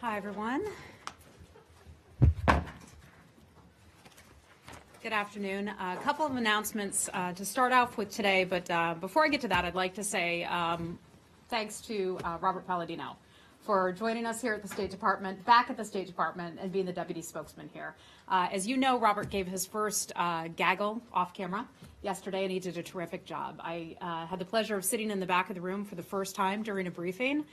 Hi, everyone. Good afternoon. A couple of announcements to start off with today, but before I get to that, I'd like to say thanks to Robert Palladino for joining us here at the State Department, back at the State Department, and being the deputy spokesman here. As you know, Robert gave his first gaggle off camera yesterday, and he did a terrific job. I had the pleasure of sitting in the back of the room for the first time during a briefing,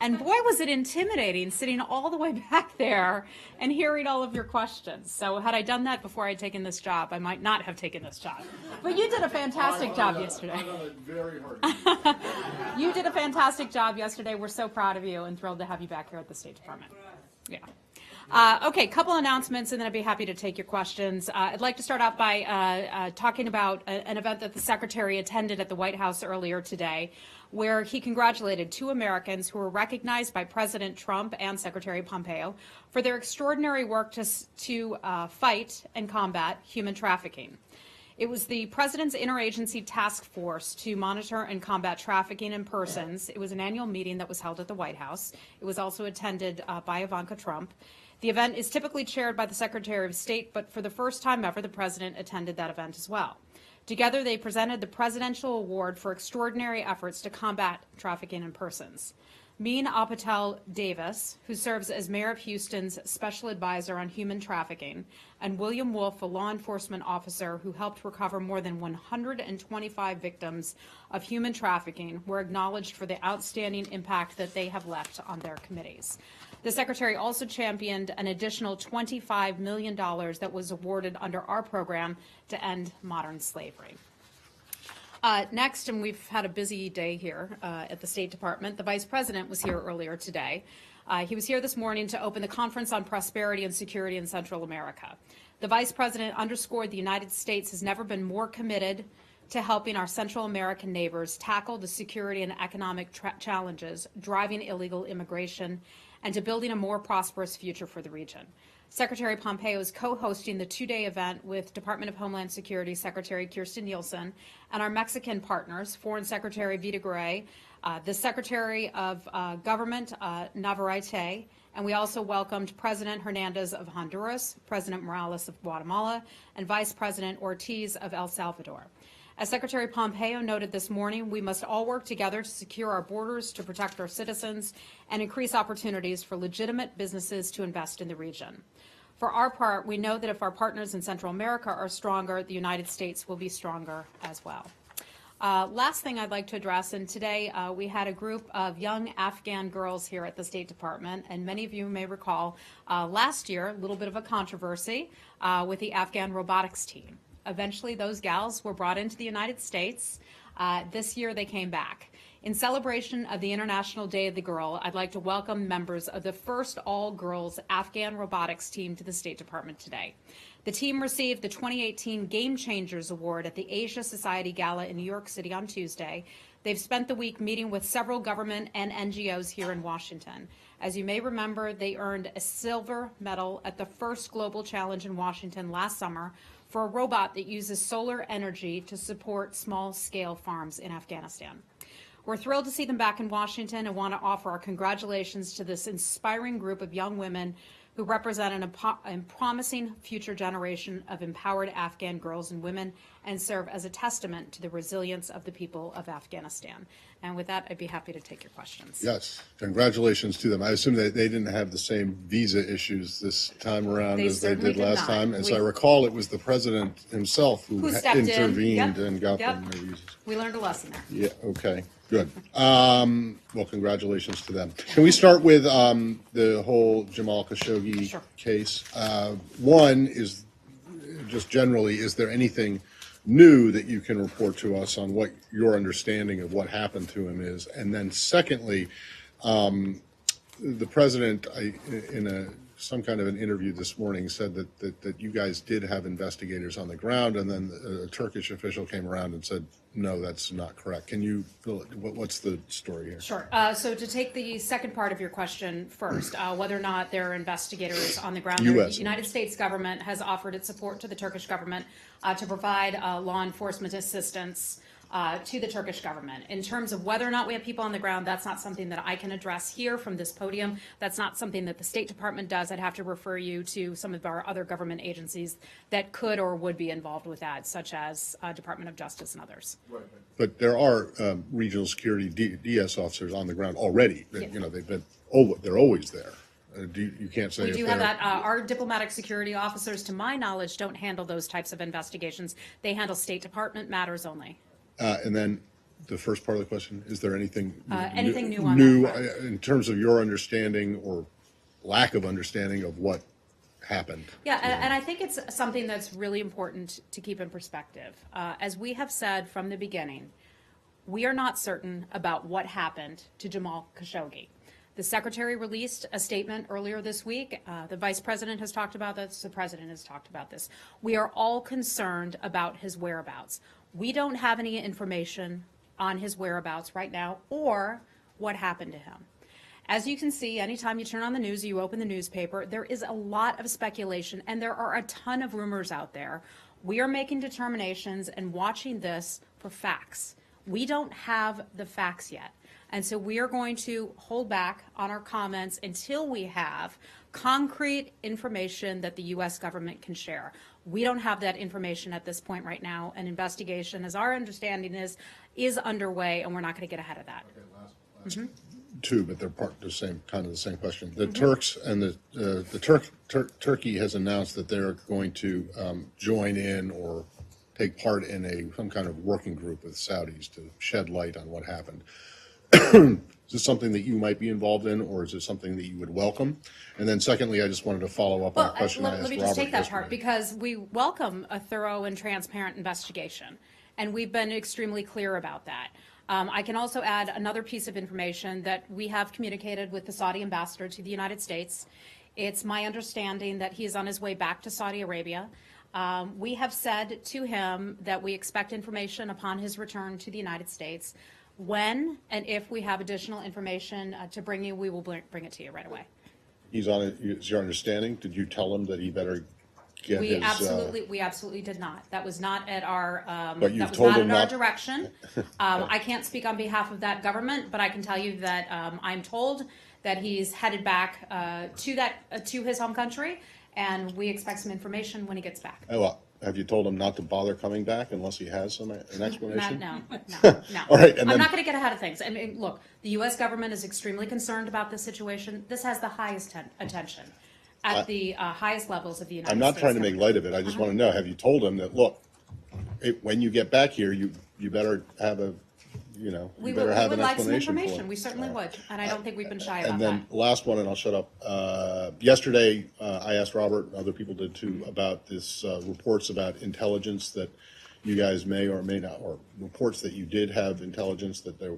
and boy, was it intimidating sitting all the way back there and hearing all of your questions. So had I done that before I'd taken this job, I might not have taken this job. But you did a fantastic job yesterday. I know it very hard. You did a fantastic job yesterday. We're so proud of you and thrilled to have you back here at the State Department. Yeah. Okay, couple announcements, and then I'd be happy to take your questions. I'd like to start out by talking about an event that the Secretary attended at the White House earlier today, where he congratulated two Americans who were recognized by President Trump and Secretary Pompeo for their extraordinary work to fight and combat human trafficking. It was the President's Interagency Task Force to monitor and combat trafficking in persons. It was an annual meeting that was held at the White House. It was also attended by Ivanka Trump. The event is typically chaired by the Secretary of State, but for the first time ever, the President attended that event as well. Together, they presented the Presidential Award for Extraordinary Efforts to Combat Trafficking in Persons. Mean Apatel Davis, who serves as Mayor of Houston's Special Advisor on Human Trafficking, and William Wolf, a law enforcement officer who helped recover more than 125 victims of human trafficking, were acknowledged for the outstanding impact that they have left on their committees. The Secretary also championed an additional $25 million that was awarded under our program to end modern slavery. Next, and we've had a busy day here at the State Department, the Vice President was here earlier today. He was here this morning to open the Conference on Prosperity and Security in Central America. The Vice President underscored the United States has never been more committed to helping our Central American neighbors tackle the security and economic challenges driving illegal immigration and to building a more prosperous future for the region. Secretary Pompeo is co-hosting the two-day event with Department of Homeland Security Secretary Kirstjen Nielsen and our Mexican partners, Foreign Secretary Videgaray, the Secretary of Government Navarrete, and we also welcomed President Hernandez of Honduras, President Morales of Guatemala, and Vice President Ortiz of El Salvador. As Secretary Pompeo noted this morning, we must all work together to secure our borders, to protect our citizens, and increase opportunities for legitimate businesses to invest in the region. For our part, we know that if our partners in Central America are stronger, the United States will be stronger as well. Last thing I'd like to address, and today we had a group of young Afghan girls here at the State Department, and many of you may recall last year, a little bit of a controversy with the Afghan robotics team. Eventually, those gals were brought into the United States. This year, they came back. In celebration of the International Day of the Girl, I'd like to welcome members of the first all-girls Afghan robotics team to the State Department today. The team received the 2018 Game Changers Award at the Asia Society Gala in New York City on Tuesday. They've spent the week meeting with several government and NGOs here in Washington. As you may remember, they earned a silver medal at the first Global Challenge in Washington last summer for a robot that uses solar energy to support small-scale farms in Afghanistan. We're thrilled to see them back in Washington and want to offer our congratulations to this inspiring group of young women who represent a promising future generation of empowered Afghan girls and women and serve as a testament to the resilience of the people of Afghanistan. And with that, I'd be happy to take your questions. Yes, congratulations to them. I assume that they didn't have the same visa issues this time around as they did last time. As I recall, it was the president himself who intervened and got them their visas. We learned a lesson there. Yeah, okay, good. Well, congratulations to them. Can we start with the whole Jamal Khashoggi case? One is just generally, is there anything new that you can report to us on what your understanding of what happened to him is? And then secondly, the president, in some kind of an interview this morning, said that you guys did have investigators on the ground, and then a Turkish official came around and said, no, that's not correct. Can you, what's the story here? Sure. So to take the second part of your question first, whether or not there are investigators on the ground, the United States government has offered its support to the Turkish government to provide law enforcement assistance to the Turkish government. In terms of whether or not we have people on the ground, that's not something that I can address here from this podium. That's not something that the State Department does. I'd have to refer you to some of our other government agencies that could or would be involved with that, such as Department of Justice and others. Right. But there are regional security DS officers on the ground already. Yeah. You know, they're always there. You can't say We if do have they're- that. Our diplomatic security officers, to my knowledge, don't handle those types of investigations. They handle State Department matters only. And then the first part of the question, is there anything Anything new on that front? in terms of your understanding or lack of understanding of what happened? Yeah, and I think it's something that's really important to keep in perspective. As we have said from the beginning, we are not certain about what happened to Jamal Khashoggi. The Secretary released a statement earlier this week. The Vice President has talked about this. The President has talked about this. We are all concerned about his whereabouts. We don't have any information on his whereabouts right now or what happened to him. As you can see, anytime you turn on the news, you open the newspaper, there is a lot of speculation and there are a ton of rumors out there. We are making determinations and watching this for facts. We don't have the facts yet. And so we are going to hold back on our comments until we have concrete information that the U.S. government can share. We don't have that information at this point right now. An investigation, as our understanding is underway, and we're not going to get ahead of that. Okay, last two, but they're kind of the same question. The Turks and Turkey has announced that they're going to join in or take part in some kind of working group with Saudis to shed light on what happened. Is this something that you might be involved in, or is it something that you would welcome? And then secondly, I just wanted to follow up on a question I asked Robert. Let me just take that part, because we welcome a thorough and transparent investigation, and we've been extremely clear about that. I can also add another piece of information that we have communicated with the Saudi ambassador to the United States. It's my understanding that he is on his way back to Saudi Arabia. We have said to him that we expect information upon his return to the United States. When and if we have additional information to bring you, we will bring it to you right away. He's on it. Is your understanding? Did you tell him that he better get we his? We absolutely did not. That was not at our. But you that was told not him in our not. direction. I can't speak on behalf of that government, but I can tell you that I'm told that he's headed back to his home country, and we expect some information when he gets back. Oh, well, have you told him not to bother coming back unless he has an explanation? No. All right, and I'm then, not going to get ahead of things. I mean, look, the U.S. government is extremely concerned about this situation. This has the highest attention at the highest levels of the United States. I'm not trying to make light of it. I just want to know, have you told him that, look, when you get back here, you better have a, We better would have an like some explanation for information. it. We certainly would, and I don't think we've been shy about And then that. last one, and I'll shut up. Yesterday, I asked Robert, and other people did too, about this reports about intelligence that you guys may or may not, or reports that you did have intelligence that there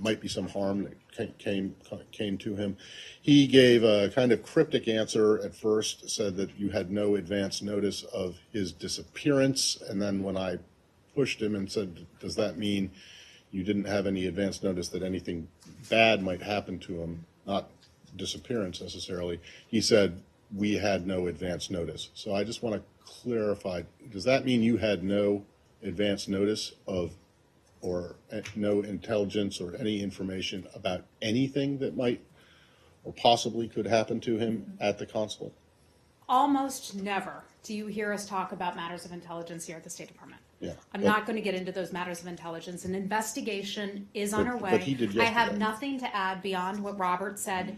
might be some harm that came to him. He gave a kind of cryptic answer at first, said that you had no advance notice of his disappearance, and then when I pushed him and said, does that mean you didn't have any advance notice that anything bad might happen to him, not disappearance necessarily, he said, we had no advance notice. So I just want to clarify, does that mean you had no advance notice of, or no intelligence or any information about anything that might or possibly could happen to him at the consulate? Almost never do you hear us talk about matters of intelligence here at the State Department. Yeah, I'm but- not going to get into those matters of intelligence. An investigation is on But- our way. but he did I have yesterday. nothing to add beyond what Robert said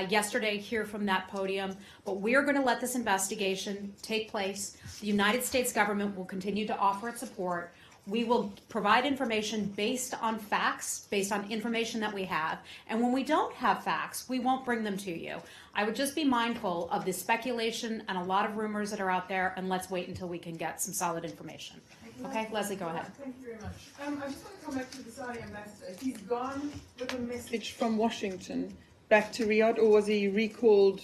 yesterday here from that podium, but we're going to let this investigation take place. The United States government will continue to offer its support. We will provide information based on facts, based on information that we have. And when we don't have facts, we won't bring them to you. I would just be mindful of the speculation and a lot of rumors that are out there, and let's wait until we can get some solid information. Okay, Leslie, go ahead. Thank you very much. I just want to come back to the Saudi ambassador. He's gone with a message from Washington back to Riyadh, or was he recalled?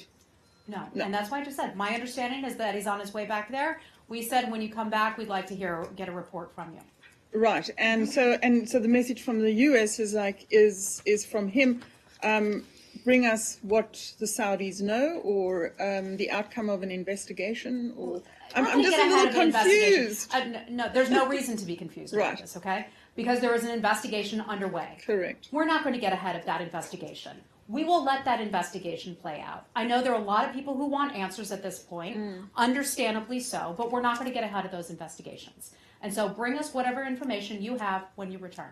No, and that's why I just said, my understanding is that he's on his way back there. We said, when you come back, we'd like to get a report from you. Right, and so the message from the US is from him. Bring us what the Saudis know, or the outcome of an investigation, or I'm We're gonna just get a ahead little of the investigation. confused. No, there's no reason to be confused about Right. this, okay? Because there is an investigation underway. Correct. We're not going to get ahead of that investigation. We will let that investigation play out. I know there are a lot of people who want answers at this point, understandably so, but we're not going to get ahead of those investigations. And so bring us whatever information you have when you return,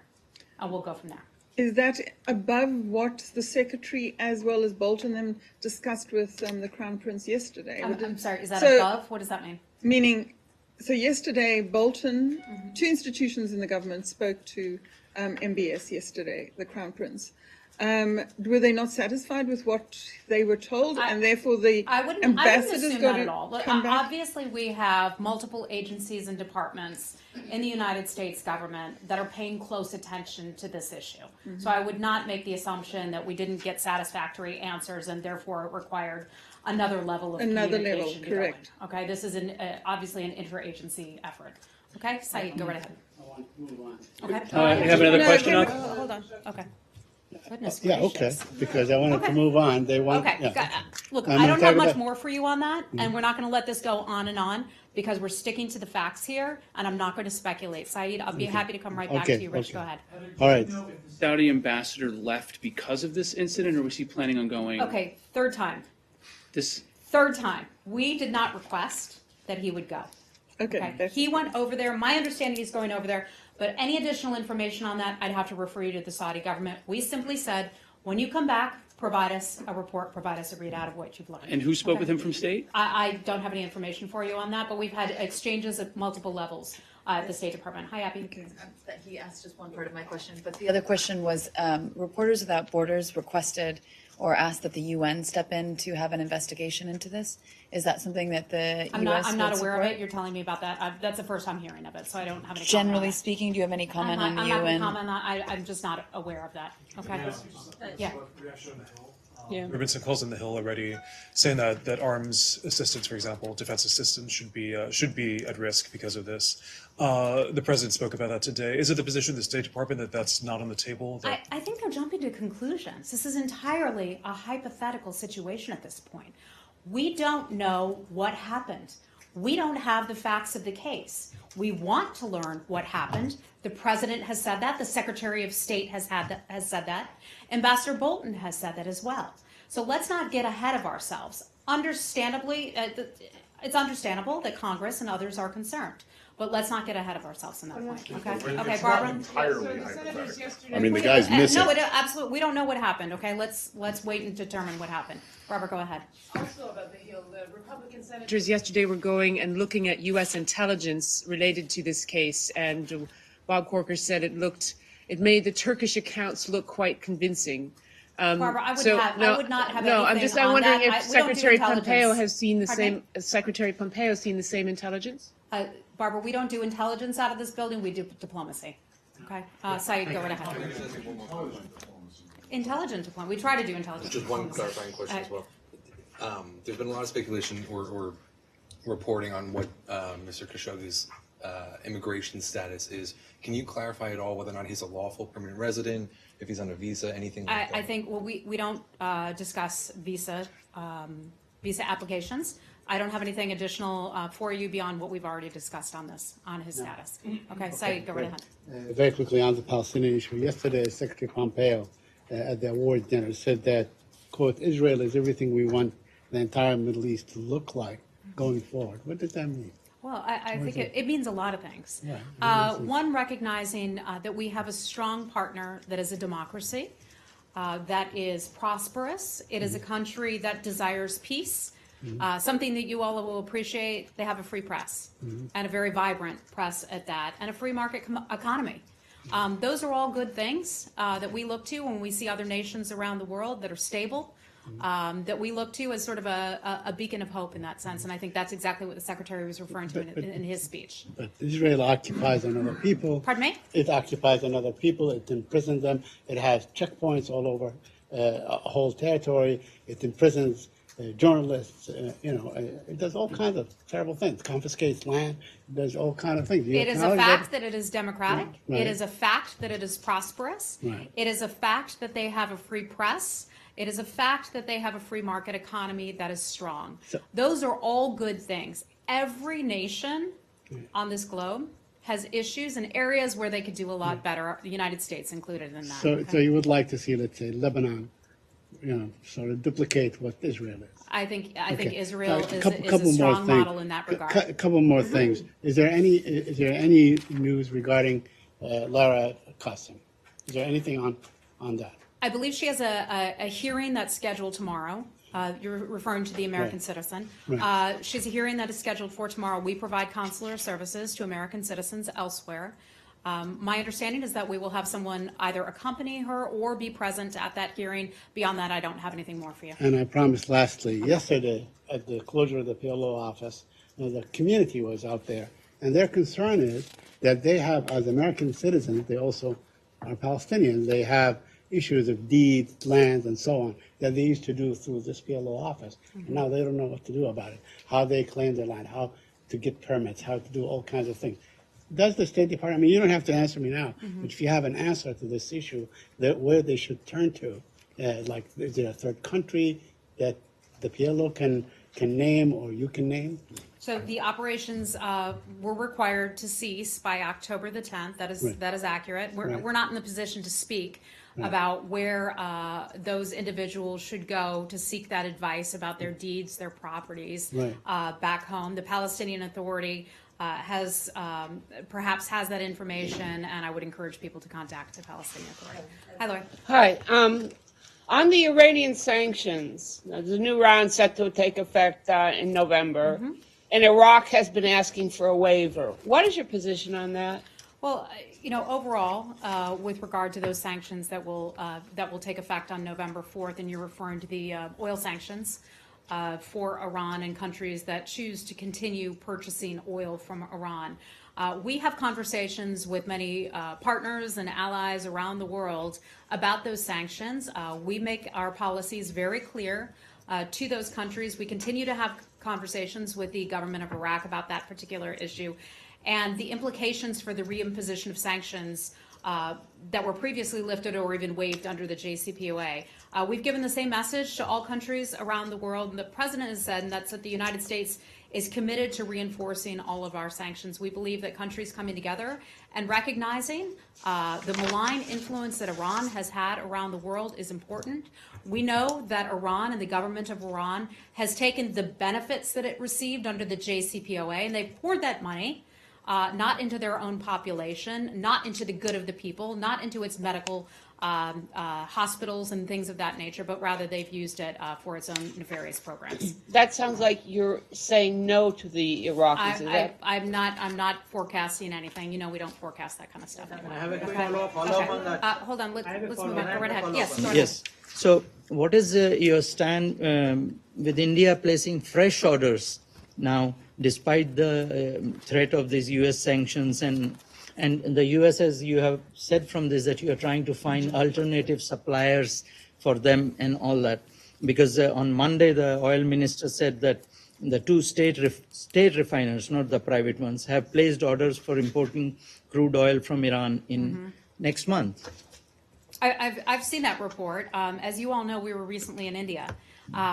and we'll go from there. Is that above what the secretary as well as Bolton them discussed with the Crown Prince yesterday? I'm sorry, is that So- above? What does that mean? Meaning, so yesterday Bolton, two institutions in the government spoke to MBS yesterday, the Crown Prince. Were they not satisfied with what they were told, and therefore the I wouldn't ambassadors assume got that at to all. Look, come back? obviously, we have multiple agencies and departments in the United States government that are paying close attention to this issue. Mm-hmm. So I would not make the assumption that we didn't get satisfactory answers and therefore it required another level of Another communication. level, to go in. correct. Okay, this is obviously an interagency effort. Okay, Saeed, go right ahead. I want to move on. Okay. You have another No, question okay, up? Hold on. Okay. Goodness Yeah, okay, gracious. because I wanted Okay. to move on. They want, Okay, yeah. look, I'm I gonna don't talk have much about- more for you on that, and we're not gonna let this go on and on, because we're sticking to the facts here, and I'm not gonna speculate. Saeed, I'll be happy to come right back to Okay, you, Rich, okay. go ahead. All right, Saudi ambassador left because of this incident, or was he planning on going? Okay, third time, This, we did not request that he would go. Okay, Okay, that's- he went over there, my understanding he's going over there, but any additional information on that, I'd have to refer you to the Saudi government. We simply said, when you come back, provide us a report, provide us a readout of what you've learned. and who spoke Okay. with him from state? I don't have any information for you on that, but we've had exchanges at multiple levels at the State Department. Hi, Abby. That he asked just one part of my question, but the other question was, Reporters Without Borders requested or asked that the UN step in to have an investigation into this. Is that something that the I'm US not would aware of support? it. You're telling me about that. That's the first I'm hearing of it, so I don't have any comment on Generally that. speaking, do you have any comment on I'm not going to UN? comment on that. I'm just not aware of that. Okay. Yeah. Yeah. Rubinson calls in the Hill already, saying that arms assistance, for example, defense assistance should be at risk because of this. The president spoke about that today. Is it the position of the State Department that that's not on the table? I think they're jumping to conclusions. This is entirely a hypothetical situation at this point. We don't know what happened. We don't have the facts of the case. We want to learn what happened. The president has said that. The Secretary of State has said that. Ambassador Bolton has said that as well. So let's not get ahead of ourselves. Understandably, it's understandable that Congress and others are concerned, but let's not get ahead of ourselves on that point. Okay, okay, Barbara. Entirely hypothetical. I mean, the guy's missing. No, absolutely. We don't know what happened. Okay, let's wait and determine what happened. Barbara, go ahead. Also about the Hill, the Republican senators yesterday were going and looking at U.S. intelligence related to this case, and Bob Corker said it made the Turkish accounts look quite convincing. Barbara, I would not have No, I'm anything just on wondering that. if We don't do Secretary intelligence. Pompeo has seen the Pardon me? same. Secretary Pompeo seen the same intelligence. Barbara, we don't do intelligence out of this building. We do diplomacy. Okay, Saeed, go right ahead. Intelligent diplomacy. We try to do intelligence. Just one diplomacy. clarifying question as well. There's been a lot of speculation or reporting on what Mr. Khashoggi's immigration status is. Can you clarify at all whether or not he's a lawful permanent resident, if he's on a visa, anything like that? I think, well, we don't discuss visa applications. I don't have anything additional for you beyond what we've already discussed on this, on his status. Okay, Saeed, go right ahead. very quickly on the Palestinian issue. Yesterday, Secretary Pompeo at the award dinner said that, quote, Israel is everything we want the entire Middle East to look like going forward. What does that mean? Well, I think it means a lot of things. Yeah, One, recognizing that we have a strong partner that is a democracy, that is prosperous. It is a country that desires peace. Something that you all will appreciate, they have a free press and a very vibrant press at that, and a free market economy. Those are all good things that we look to when we see other nations around the world that are stable, that we look to as sort of a beacon of hope in that sense. And I think that's exactly what the Secretary was referring to in his speech. But Israel occupies another people. Pardon me? It occupies another people. It imprisons them. It has checkpoints all over a whole territory. It imprisons journalists. It does all kinds of terrible things. Confiscates land. Does all kinds of things. It is a fact that it is democratic. Right. It is a fact that it is prosperous. Right. It is a fact that they have a free press. It is a fact that they have a free market economy that is strong. Those are all good things. every nation on this globe has issues and areas where they could do a lot better, the United States included in that. So you would like to see, let's say, Lebanon, sort of duplicate what Israel is? I think Okay. Israel is Couple a more strong things. model in that regard. A couple more things. Is there any news regarding Lara Qasim? Is there anything on that? I believe she has a hearing that's scheduled tomorrow. You're referring to the American Right. citizen. Right. She has a hearing that is scheduled for tomorrow. We provide consular services to American citizens elsewhere. My understanding is that we will have someone either accompany her or be present at that hearing. Beyond that, I don't have anything more for you. And I promised lastly, yesterday at the closure of the PLO office, the community was out there, and their concern is that they have, as American citizens, they also are Palestinians. They have issues of deeds, lands, and so on that they used to do through this PLO office. And now they don't know what to do about it, how they claim their land, how to get permits, how to do all kinds of things. Does the State Department, I mean, you don't have to answer me now, but if you have an answer to this issue, where they should turn to, like is there a third country that the PLO can name or you can name? So the operations were required to cease by October the 10th. Right. That is accurate. Right. We're not in the position to speak about where those individuals should go to seek that advice about their deeds, their properties Right. Back home. The Palestinian Authority has perhaps has that information, and I would encourage people to contact the Palestinian Authority. Hi, Lori. Hi. On the Iranian sanctions, the new round set to take effect in November, and Iraq has been asking for a waiver. What is your position on that? Well, overall, with regard to those sanctions that will take effect on November 4th, and you're referring to the oil sanctions for Iran and countries that choose to continue purchasing oil from Iran. We have conversations with many partners and allies around the world about those sanctions. We make our policies very clear to those countries. We continue to have conversations with the government of Iraq about that particular issue and the implications for the reimposition of sanctions that were previously lifted or even waived under the JCPOA. We've given the same message to all countries around the world, and the President has said, and that's that the United States is committed to reinforcing all of our sanctions. We believe that countries coming together and recognizing the malign influence that Iran has had around the world is important. We know that Iran and the government of Iran has taken the benefits that it received under the JCPOA, and they've poured that money not into their own population, not into the good of the people, not into its medical hospitals and things of that nature, but rather they've used it for its own nefarious programs. That sounds like you're saying no to the Iraqis. Is that? I'm not forecasting anything. We don't forecast that kind of stuff anymore. I have a quick follow-up on that. Hold on, let's move on. Go right ahead. Yes, go ahead. Yes. So what is your stand with India placing fresh orders now, despite the threat of these U.S. sanctions and the U.S., as you have said from this, that you are trying to find alternative suppliers for them and all that? Because on Monday, the oil minister said that the two state refiners, not the private ones, have placed orders for importing crude oil from Iran in next month. I've seen that report. As you all know, we were recently in India,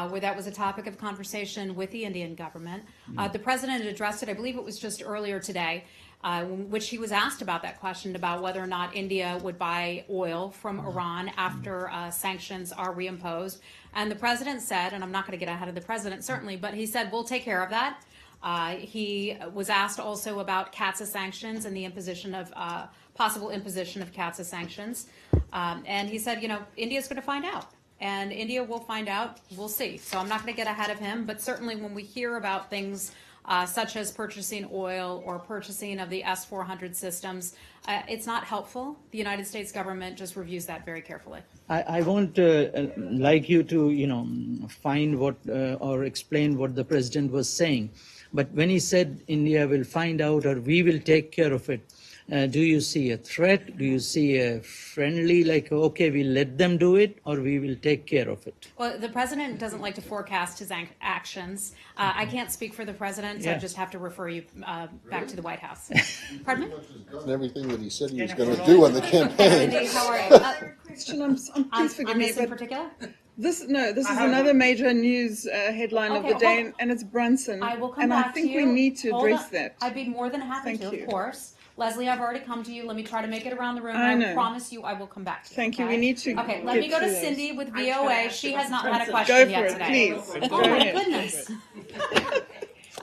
where that was a topic of conversation with the Indian government. The president had addressed it, I believe it was just earlier today, which he was asked about that question about whether or not India would buy oil from Iran after sanctions are reimposed. And the president said, and I'm not going to get ahead of the president certainly, but he said, we'll take care of that. He was asked also about CAATSA sanctions and the imposition of possible imposition of CAATSA sanctions. And he said, India's going to find out. And India will find out. We'll see. So I'm not going to get ahead of him. But certainly when we hear about things such as purchasing oil or purchasing of the S-400 systems, it's not helpful. The United States government just reviews that very carefully. I won't like you to, find what or explain what the president was saying. But when he said India will find out or we will take care of it, do you see a threat? Do you see a friendly, like, okay, we'll let them do it, or we will take care of it? Well, the president doesn't like to forecast his actions. I can't speak for the president, so I just have to refer you back to the White House. Pardon me? Done everything that he said he was going to do on the campaign. Cindy, how are you? Question, please forgive On me, this in but particular? This is another major news headline of Okay, the day, hold- and it's Brunson. I will come and back I think to you. we need to Hold address on. that. I'd be more than happy Thank to, you. of course. Leslie, I've already come to you. Let me try to make it around the room. I I know. promise you I will come back to you. Thank you. okay? We need to Okay, let get me go to through those. Cindy with VOA. She has not had a Go question for yet it, today. please. Oh my goodness.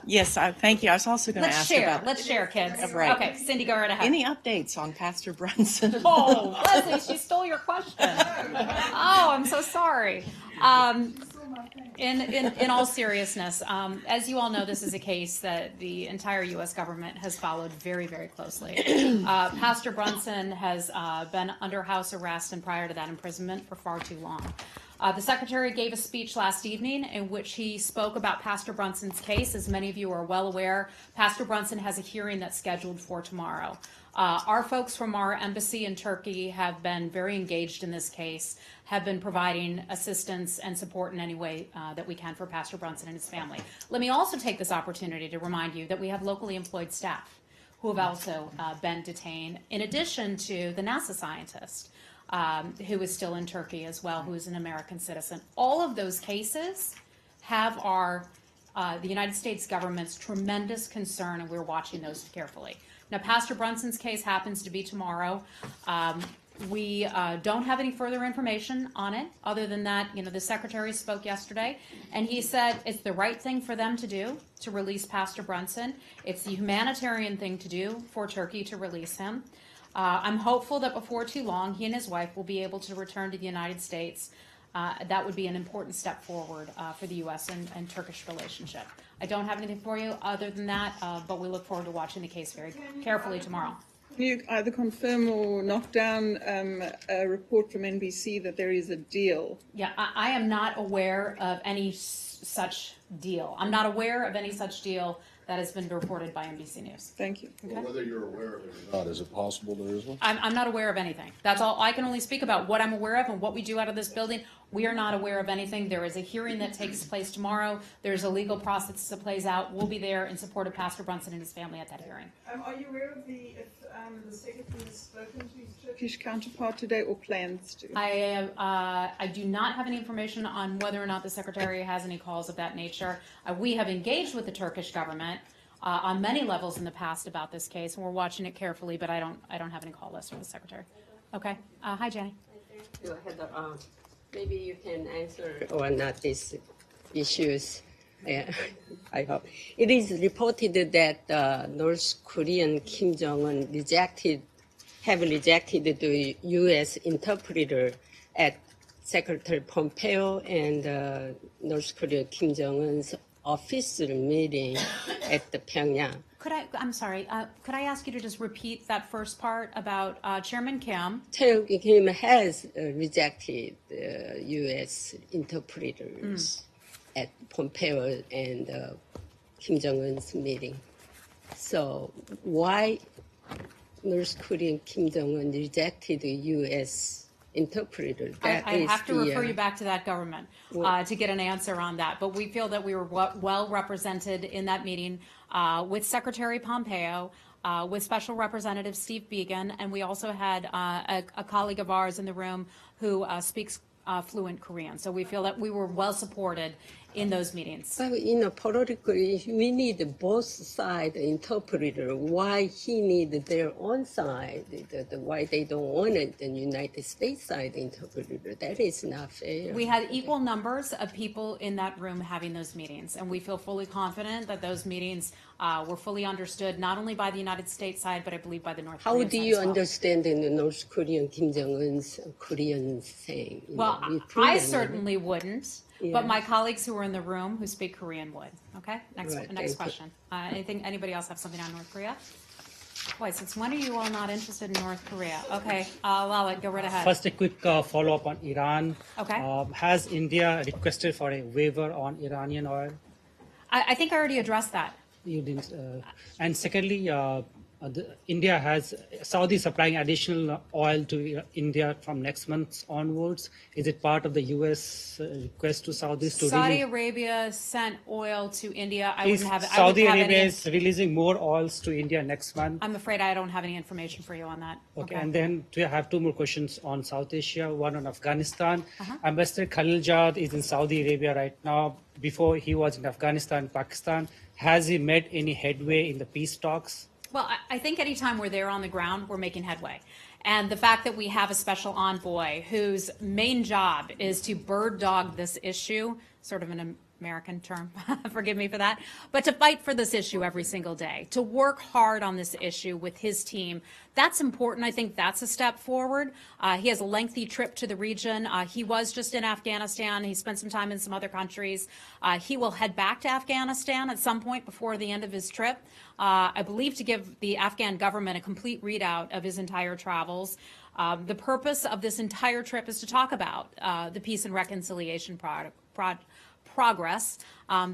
Yes, thank you. I was also going to Let's ask share. about Let's share, kids. Right. Okay, Cindy, go right ahead. any updates on Pastor Brunson. Oh, Leslie, she stole your question. Oh, I'm so sorry. In all seriousness, as you all know, this is a case that the entire U.S. government has followed very, very closely. Pastor Brunson has been under house arrest and prior to that imprisonment for far too long. The Secretary gave a speech last evening in which he spoke about Pastor Brunson's case. As many of you are well aware, Pastor Brunson has a hearing that's scheduled for tomorrow. Our folks from our embassy in Turkey have been very engaged in this case, have been providing assistance and support in any way that we can for Pastor Brunson and his family. Let me also take this opportunity to remind you that we have locally employed staff who have also been detained, in addition to the NASA scientist who is still in Turkey as well, who is an American citizen. All of those cases have the United States government's tremendous concern, and we're watching those carefully. Now, Pastor Brunson's case happens to be tomorrow. We don't have any further information on it, other than that, the Secretary spoke yesterday, and he said it's the right thing for them to do to release Pastor Brunson. It's the humanitarian thing to do for Turkey to release him. I'm hopeful that before too long, he and his wife will be able to return to the United States. That would be an important step forward for the U.S. and Turkish relationship. I don't have anything for you other than that, but we look forward to watching the case very carefully tomorrow. Can you either confirm or knock down a report from NBC that there is a deal? Yeah, I am not aware of any such deal. I'm not aware of any such deal that has been reported by NBC News. Thank you. Well, whether you're aware of it or not, is it possible there is one? I'm not aware of anything. That's all. I can only speak about what I'm aware of and what we do out of this building. We are not aware of anything. There is a hearing that takes place tomorrow. There's a legal process that plays out. We'll be there in support of Pastor Brunson and his family at that hearing. Are you aware of if the Secretary has spoken to his Turkish counterpart today or plans to? I do not have any information on whether or not the Secretary has any calls of that nature. We have engaged with the Turkish government on many levels in the past about this case, and we're watching it carefully, but I don't have any call lists from the Secretary. Okay. Hi, Jenny. Heather, maybe you can answer or not these issues. I hope. It is reported that North Korean Kim Jong-un have rejected the U.S. interpreter at Secretary Pompeo and North Korea Kim Jong-un's official meeting at the Pyongyang. I'm sorry, could I ask you to just repeat that first part about Chairman Kim? Chairman Kim has rejected U.S. interpreters at Pompeo and Kim Jong-un's meeting. So why North Korean Kim Jong-un rejected the U.S. interpreter? I have to refer you back to that government to get an answer on that. But we feel that we were well represented in that meeting with Secretary Pompeo, with Special Representative Steve Biegun, and we also had a colleague of ours in the room who speaks fluent Korean. So we feel that we were well supported in those meetings. But politically, we need both side interpreter. Why he need their own side? Why they don't want it, the United States side interpreter? That is not fair. We had equal numbers of people in that room having those meetings, and we feel fully confident that those meetings were fully understood not only by the United States side, but I believe by the North Korean side. How do you understand the North Korean Kim Jong-un's Korean saying? Well, I certainly wouldn't. But my colleagues who were in the room who speak Korean would. Okay, next question. Anybody else have something on North Korea? Boy, since when are you all not interested in North Korea? Okay, Lalit, go right ahead. First, a quick follow-up on Iran. Okay. Has India requested for a waiver on Iranian oil? I think I already addressed that. You didn't. And secondly, India has Saudi supplying additional oil to India from next month onwards. Is it part of the U.S. Request to Saudis to Saudi release? Arabia sent oil to India. I Is wouldn't have. I Saudi wouldn't have Arabia any, is releasing more oils to India next month? I'm afraid I don't have any information for you on that. Okay, and then I have two more questions on South Asia, one on Afghanistan. Uh-huh. Ambassador Khalilzad is in Saudi Arabia right now. Before he was in Afghanistan, Pakistan. Has he made any headway in the peace talks? Well, I think anytime we're there on the ground, we're making headway. And the fact that we have a special envoy whose main job is to bird dog this issue, sort of an American term, forgive me for that, but to fight for this issue every single day, to work hard on this issue with his team, that's important. I think that's a step forward. He has a lengthy trip to the region. He was just in Afghanistan. He spent some time in some other countries. He will head back to Afghanistan at some point before the end of his trip, I believe to give the Afghan government a complete readout of his entire travels. The purpose of this entire trip is to talk about the peace and reconciliation progress.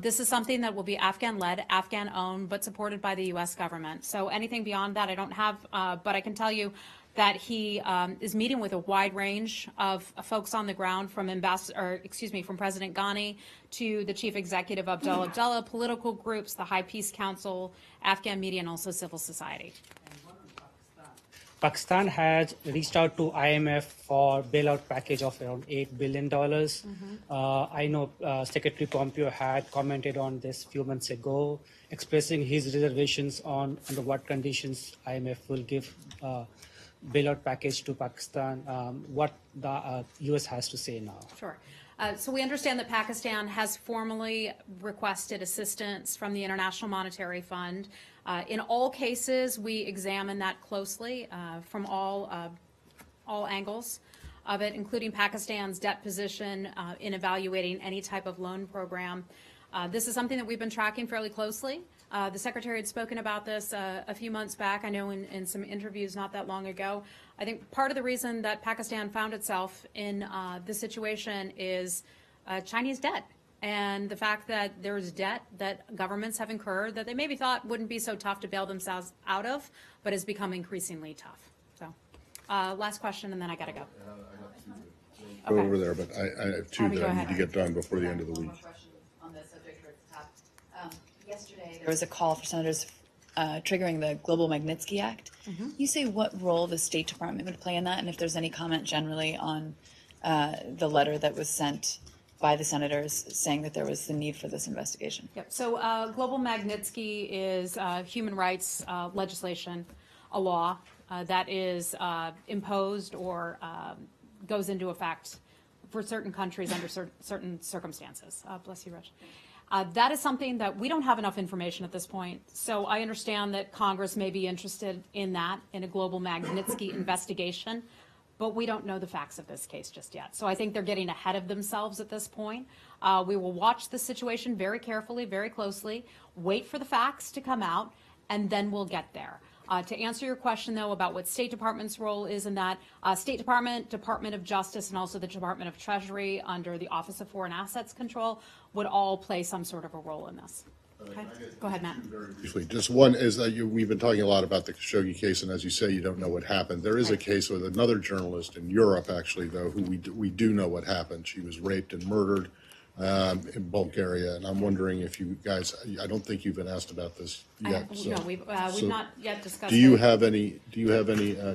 This is something that will be Afghan-led, Afghan-owned, but supported by the U.S. government. So anything beyond that, I don't have, but I can tell you that he is meeting with a wide range of folks on the ground, from from President Ghani to the Chief Executive Abdullah, political groups, the High Peace Council, Afghan media, and also civil society. Pakistan has reached out to IMF for bailout package of around $8 billion. I know Secretary Pompeo had commented on this a few months ago, expressing his reservations on under what conditions IMF will give bailout package to Pakistan. What the U.S. has to say now? Sure. So we understand that Pakistan has formally requested assistance from the International Monetary Fund. In all cases, we examine that closely from all angles of it, including Pakistan's debt position in evaluating any type of loan program. This is something that we've been tracking fairly closely. The Secretary had spoken about this a few months back, I know in some interviews not that long ago. I think part of the reason that Pakistan found itself in this situation is Chinese debt, and the fact that there's debt that governments have incurred that they maybe thought wouldn't be so tough to bail themselves out of, but has become increasingly tough. So last question, and then I got to go. Go over there, but I have two Abby, that go I need ahead. to get done before the end of the week. On the subject at the top. Yesterday, there was a call for senators triggering the Global Magnitsky Act. You say what role the State Department would play in that, and if there's any comment generally on the letter that was sent by the senators saying that there was the need for this investigation. Yep. So Global Magnitsky is human rights legislation, a law that is imposed or goes into effect for certain countries under certain circumstances. Bless you, Rich. That is something that we don't have enough information at this point. So I understand that Congress may be interested in that, in a Global Magnitsky investigation, but we don't know the facts of this case just yet. So I think they're getting ahead of themselves at this point. We will watch the situation very carefully, very closely, wait for the facts to come out, and then we'll get there. To answer your question, though, about what State Department's role is in that, State Department, Department of Justice, and also the Department of Treasury under the Office of Foreign Assets Control would all play some sort of a role in this. Okay, go ahead, Matt. Briefly, just one is that we've been talking a lot about the Khashoggi case, and as you say, you don't know what happened. There is a case with another journalist in Europe, actually, though, who we do know what happened. She was raped and murdered in Bulgaria, and I'm wondering if you guys, I don't think you've been asked about this yet. No, we've not yet discussed Do you it. have any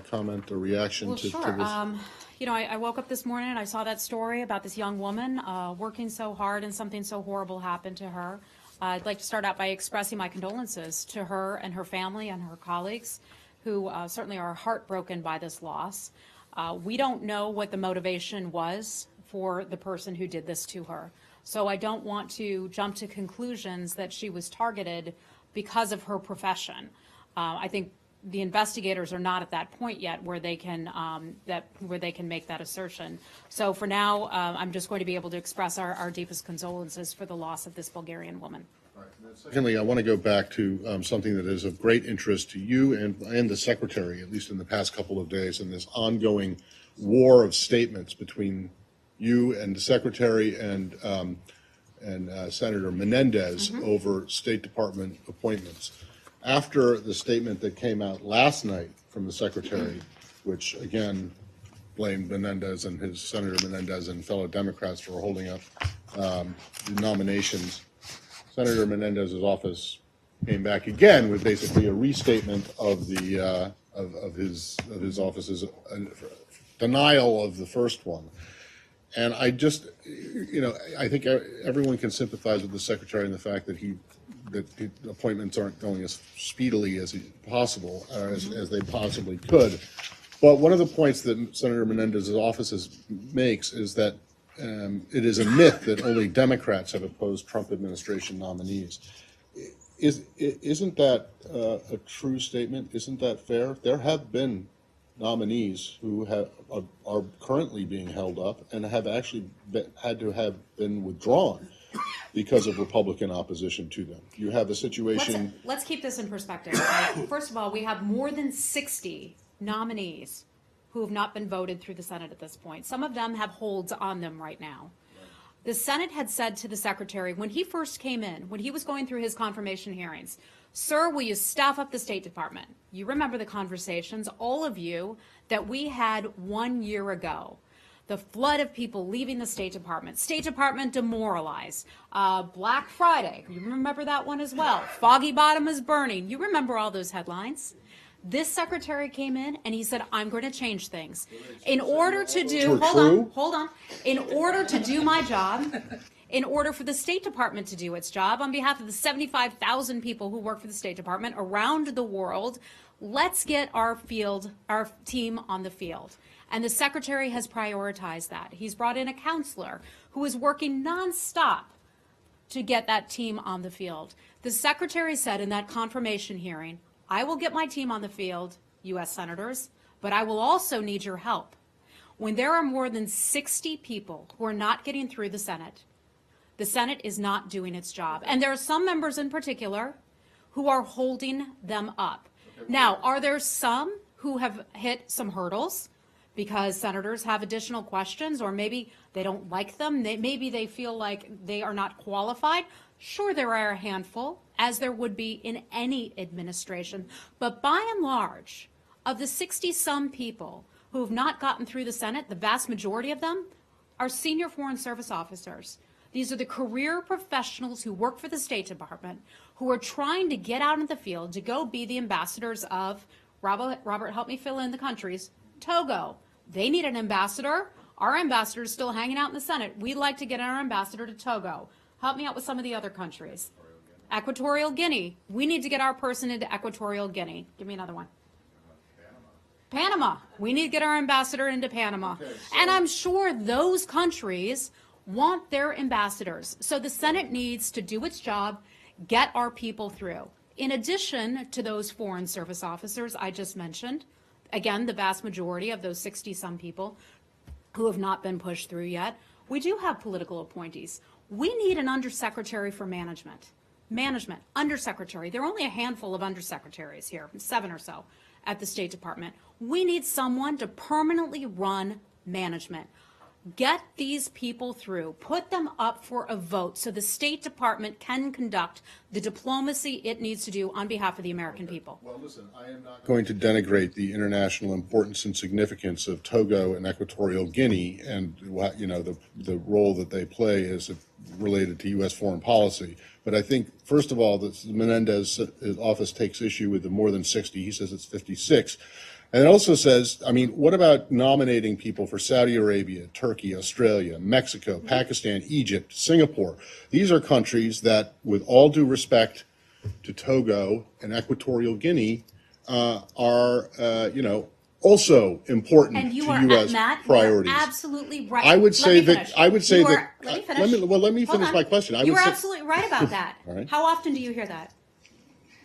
comment or reaction Well, to sure. this? You know, I woke up this morning and I saw that story about this young woman working so hard and something so horrible happened to her. I'd like to start out by expressing my condolences to her and her family and her colleagues who certainly are heartbroken by this loss. We don't know what the motivation was for the person who did this to her. So I don't want to jump to conclusions that she was targeted because of her profession. I think the investigators are not at that point yet where they can make that assertion. So for now, I'm just going to be able to express our deepest condolences for the loss of this Bulgarian woman. Secondly, I want to go back to something that is of great interest to you and the Secretary, at least in the past couple of days, in this ongoing war of statements between you and the Secretary and Senator Menendez over State Department appointments. after the statement that came out last night from the secretary, which again blamed Menendez and Senator Menendez and fellow Democrats for holding up the nominations, Senator Menendez's office came back again with basically a restatement of the of his office's denial of the first one. And I just, I think everyone can sympathize with the secretary in the fact that the appointments aren't going as speedily as possible, as they possibly could. But one of the points that Senator Menendez's office makes is that it is a myth that only Democrats have opposed Trump administration nominees. Isn't that a true statement? Isn't that fair? There have been nominees who are currently being held up and have actually had to have been withdrawn because of Republican opposition to them. You have a situation. Let's keep this in perspective. Okay? First of all, we have more than 60 nominees who have not been voted through the Senate at this point. Some of them have holds on them right now. The Senate had said to the secretary when he first came in, when he was going through his confirmation hearings, "Sir, will you staff up the State Department?" You remember the conversations, all of you, that we had 1 year ago. The flood of people leaving the State Department demoralized. Black Friday, you remember that one as well. Foggy Bottom is burning. You remember all those headlines. This secretary came in and he said, "I'm going to change things. In order to do, hold on. In order to do my job, in order for the State Department to do its job, on behalf of the 75,000 people who work for the State Department around the world, let's get our team on the field." And the secretary has prioritized that. He's brought in a counselor who is working nonstop to get that team on the field. The secretary said in that confirmation hearing, "I will get my team on the field, U.S. senators, but I will also need your help." When there are more than 60 people who are not getting through the Senate is not doing its job. And there are some members in particular who are holding them up. Now, are there some who have hit some hurdles because senators have additional questions, or maybe they don't like them, maybe they feel like they are not qualified? Sure, there are a handful, as there would be in any administration. But by and large, of the 60-some people who have not gotten through the Senate, the vast majority of them are senior Foreign Service officers. These are the career professionals who work for the State Department, who are trying to get out in the field to go be the ambassadors of, Robert, help me fill in the countries, Togo. They need an ambassador. Our ambassador is still hanging out in the Senate. We'd like to get our ambassador to Togo. Help me out with some of the other countries. Equatorial Guinea. We need to get our person into Equatorial Guinea. Give me another one. Panama. We need to get our ambassador into Panama. And I'm sure those countries want their ambassadors. So the Senate needs to do its job, get our people through. In addition to those Foreign Service officers I just mentioned, again, the vast majority of those 60-some people who have not been pushed through yet, we do have political appointees. We need an undersecretary for management. Undersecretary. There are only a handful of undersecretaries here, 7 or so, at the State Department. We need someone to permanently run management. Get these people through, put them up for a vote so the State Department can conduct the diplomacy it needs to do on behalf of the American people. Well, listen, I am not going to denigrate the international importance and significance of Togo and Equatorial Guinea and the role that they play as related to U.S. foreign policy. But I think, first of all, that Menendez's office takes issue with the more than 60. He says it's 56. And it also says, I mean, what about nominating people for Saudi Arabia, Turkey, Australia, Mexico, Pakistan, Egypt, Singapore? These are countries that, with all due respect to Togo and Equatorial Guinea, are, also important And you to are, U.S. Matt, priorities. you are absolutely right. I would say Let me finish. Let me finish my question. You are absolutely right about that. All right. How often do you hear that?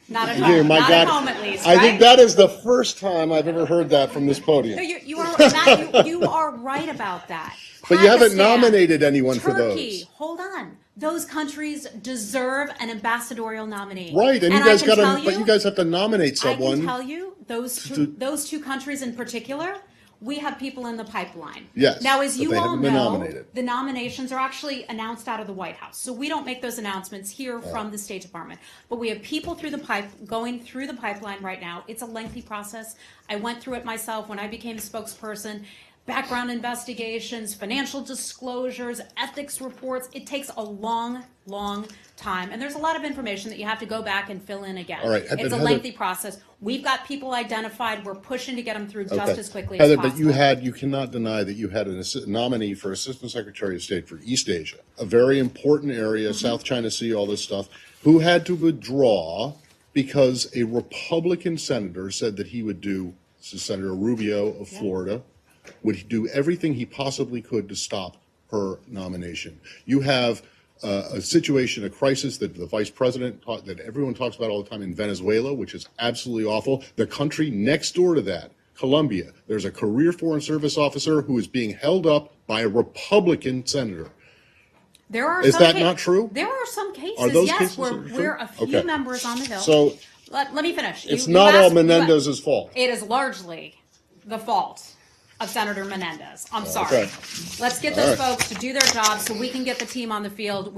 Not at Yeah, home. my Not God. at home, at least. I right? think that is the first time I've ever heard that from this podium. No, you are, Matt, you are right about that. But you haven't Pakistan, nominated anyone for Turkey, those. hold on. Those countries deserve an ambassadorial nominee. Right, and you I guys can tell but you guys have to nominate I someone. can tell you, those two countries in particular we have people in the pipeline. Yes, Now, as but you they all haven't been know, nominated. the nominations are actually announced out of the White House. So we don't make those announcements here from the State Department. But we have people through the going through the pipeline right now. It's a lengthy process. I went through it myself when I became a spokesperson. Background investigations, financial disclosures, ethics reports. It takes a long, long time. And there's a lot of information that you have to go back and fill in again. All right, but It's a Heather- lengthy process. We've got people identified. We're pushing to get them through just Okay. as quickly Heather, as possible. but you cannot deny that you had a nominee for Assistant Secretary of State for East Asia, a very important area, Mm-hmm. South China Sea, all this stuff, who had to withdraw because a Republican senator said that he would do, this is Senator Rubio of Florida, would do everything he possibly could to stop her nomination. You have a situation, a crisis that the vice president, that everyone talks about all the time in Venezuela, which is absolutely awful. The country next door to that, Colombia, there's a career Foreign Service officer who is being held up by a Republican senator. There are Is some that not true? There are some cases, Are those yes, cases where that are true? we're a few Okay. members on the Hill. So let me finish. it's You not all asked- Menendez's fault. It is largely the fault of Senator Menendez. I'm sorry. Okay. Let's get All those right. folks to do their job so we can get the team on the field.